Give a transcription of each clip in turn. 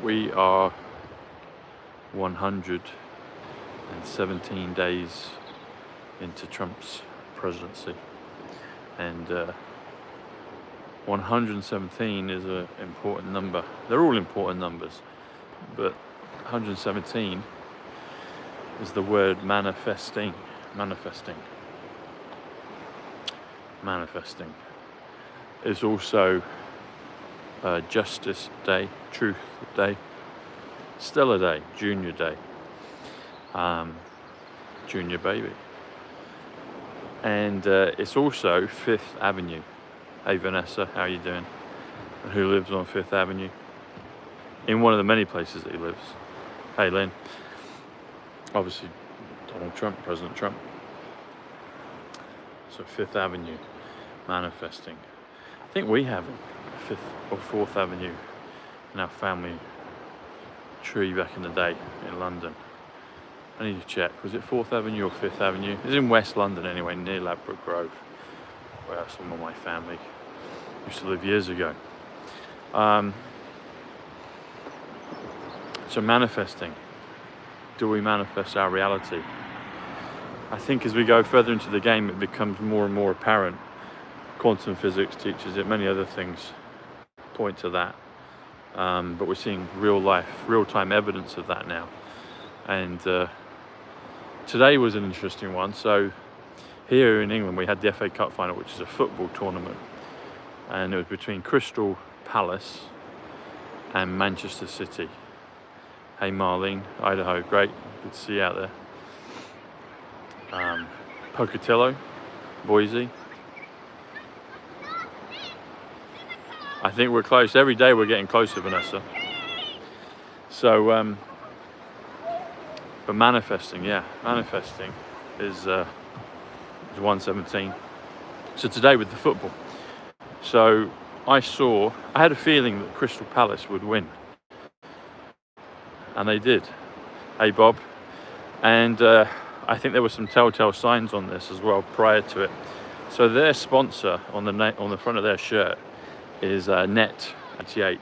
we are 117 days into Trump's presidency, and 117 is an important number. They're all important numbers, but 117 is the word manifesting. Is also Justice Day, Truth Day, Stella Day, Junior Day, Junior Baby, and it's also Fifth Avenue. Hey Vanessa, how you doing? Who lives on Fifth Avenue? In one of the many places that he lives. Hey Lynn. Obviously Donald Trump, President Trump. So Fifth Avenue, manifesting. I think we have Fifth or Fourth Avenue in our family tree back in the day in London. I need to check. Was it Fourth Avenue or Fifth Avenue? It's in West London anyway, near Ladbroke Grove, where some of my family used to live years ago. So manifesting. Do we manifest our reality? I think as we go further into the game, it becomes more and more apparent. Quantum physics teaches it, many other things point to that. But we're seeing real-time evidence of that now. And today was an interesting one. So here in England, we had the FA Cup final, which is a football tournament. And it was between Crystal Palace and Manchester City. Hey Marlene, Idaho, great, good to see you out there. Pocatello, Boise. I think we're close. Every day we're getting closer, Vanessa. So, but manifesting, yeah, manifesting is 117. So today with the football. So I had a feeling that Crystal Palace would win. And they did. Hey Bob. And I think there were some telltale signs on this as well prior to it. So their sponsor on the front of their shirt is Net 88.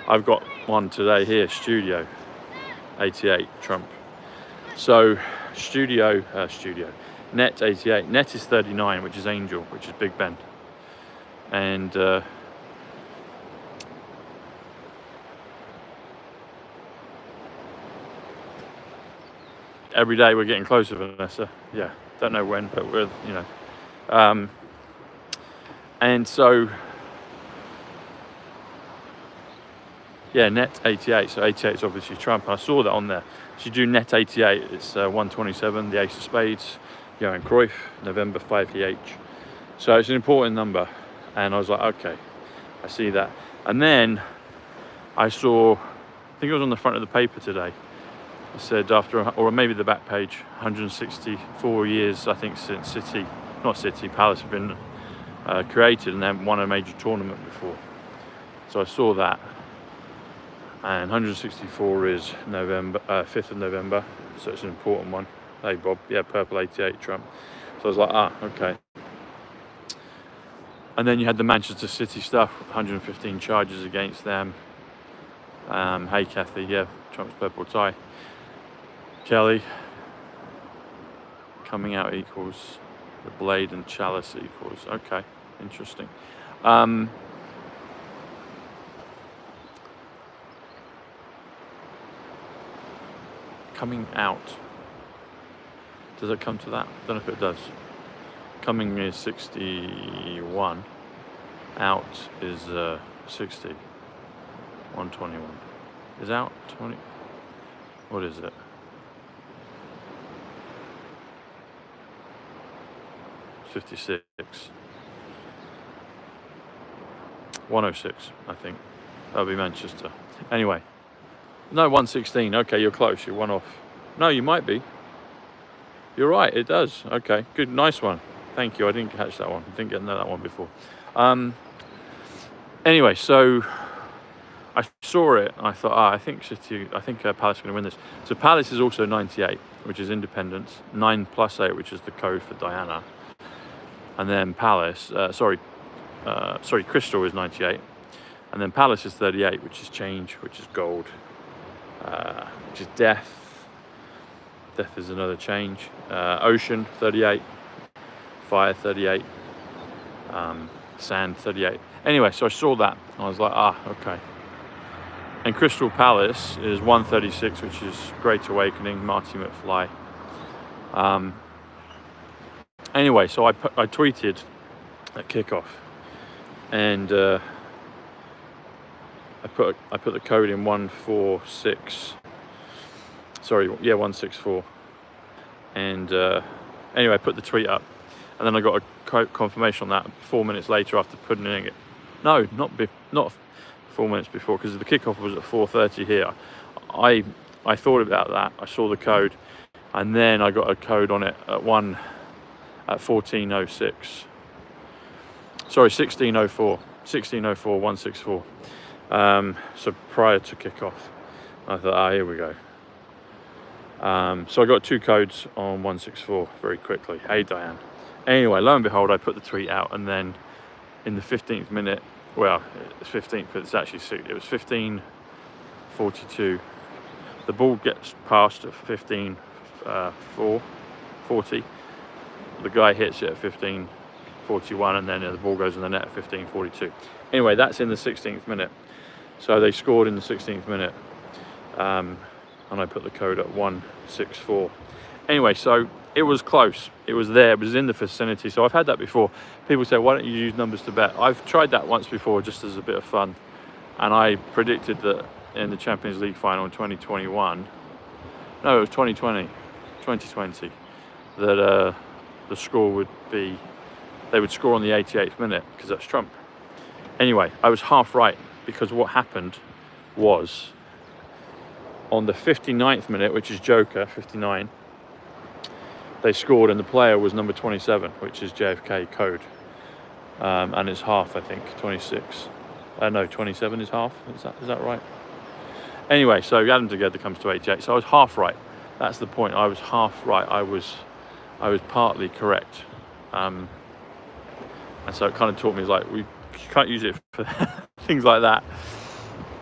I've got one today here, Studio 88 Trump. So Net 88. Net is 39, which is Angel, which is Big Ben. And every day we're getting closer, Vanessa. Yeah, don't know when, but we're, and so, yeah, Net 88. So 88 is obviously Trump. I saw that on there. So you do Net 88, it's 127, the Ace of Spades, Johan Cruyff, November 5EH. So it's an important number. And I was like, okay, I see that. And then I saw, I think it was on the front of the paper today, it said or maybe the back page, 164 years, I think, since Palace have been created, and they haven't won a major tournament before. So I saw that. And 164 is 5th of November, so it's an important one. Hey Bob, yeah, Purple 88 Trump. So I was like, okay. And then you had the Manchester City stuff, 115 charges against them. Hey Kathy, yeah, Trump's purple tie. Kelly, coming out equals the blade and chalice equals. Okay, interesting. Coming out. Does it come to that? I don't know if it does. Coming is 61. Out is 60. 121. Is out 20? What is it? 56. 106, I think. That'll be Manchester. Anyway. No, 116. Okay, you're close. You're one off. No, you might be. You're right, it does. Okay, good, nice one. Thank you. I didn't catch that one. I didn't get to know that one before. Anyway, so I saw it and I thought, I think Palace are going to win this. So Palace is also 98, which is independence. 9+8, which is the code for Diana. And then Crystal is 98. And then Palace is 38, which is change, which is gold, which is death. Death is another change. Ocean 38, fire 38, sand 38. Anyway, so I saw that and I was like, ah, okay. And Crystal Palace is 136, which is Great Awakening, Marty McFly. Anyway, so I tweeted at kickoff, and I put the code in 146. Sorry, yeah, 164. And anyway, I put the tweet up, and then I got a confirmation on that 4 minutes later after putting in it. No, not 4 minutes before, because the kickoff was at 4:30 here. I thought about that. I saw the code, and then I got a code on it at 14:06. Sorry, 16:04. 16:04, 164. So prior to kickoff, I thought, here we go. So I got 2 codes on 164 very quickly. Hey, Diane. Anyway, lo and behold, I put the tweet out, and then in the 15th minute, well, it's 15th, but it's actually, it was 15:42. The ball gets passed at 15:40. The guy hits it at 15:41, and then the ball goes in the net at 15:42. Anyway, that's in the 16th minute. So they scored in the 16th minute, and I put the code at 164. Anyway, so it was close. It was there. It was in the vicinity. So I've had that before. People say, why don't you use numbers to bet? I've tried that once before just as a bit of fun. And I predicted that in the Champions League final in 2021, no, it was 2020, that the score would be, they would score on the 88th minute, because that's Trump. Anyway, I was half right, because what happened was on the 59th minute, which is Joker, 59, they scored, and the player was number 27, which is JFK code. And it's half, I think, 26. No, 27 is half. Is that right? Anyway, so add them together comes to 88. So I was half right. That's the point. I was half right. I was partly correct. And so it kind of taught me, like, you can't use it for things like that.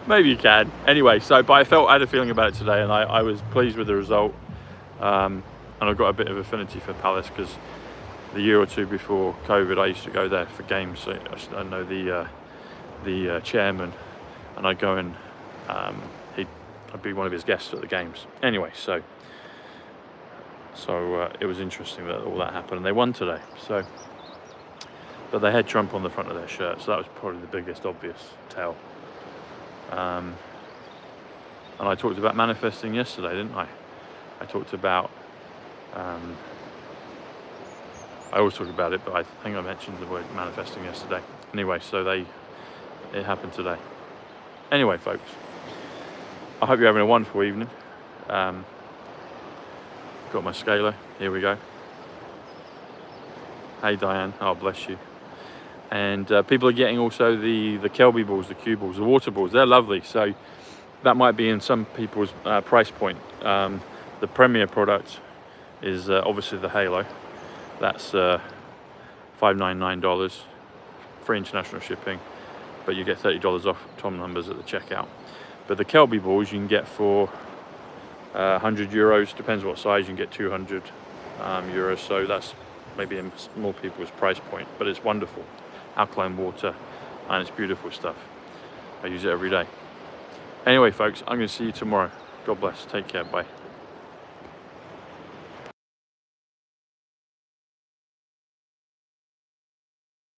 Maybe you can. Anyway, but I had a feeling about it today, and I was pleased with the result. And I've got a bit of affinity for Palace, because the year or two before COVID, I used to go there for games. So I know the chairman, and I'd go and I'd be one of his guests at the games. Anyway, so it was interesting that all that happened, and they won today. So, but they had Trump on the front of their shirt, so that was probably the biggest obvious tell. And I talked about manifesting yesterday, didn't I? I talked about. I always talk about it, but I think I mentioned the word manifesting yesterday. Anyway, so it happened today. Anyway, folks, I hope you're having a wonderful evening. Got my scaler. Here we go. Hey, Diane. Oh, bless you. And people are getting also the Qelby balls, the cue balls, the water balls. They're lovely. So that might be in some people's price point. The premier product is obviously the Halo. That's $599, free international shipping, but you get $30 off Tom numbers at the checkout. But the Qelby balls you can get for 100 euros, depends what size, you can get 200 euros, so that's maybe in more people's price point, but it's wonderful. Alkaline water, and it's beautiful stuff. I use it every day. Anyway, folks, I'm going to see you tomorrow. God bless. Take care. Bye.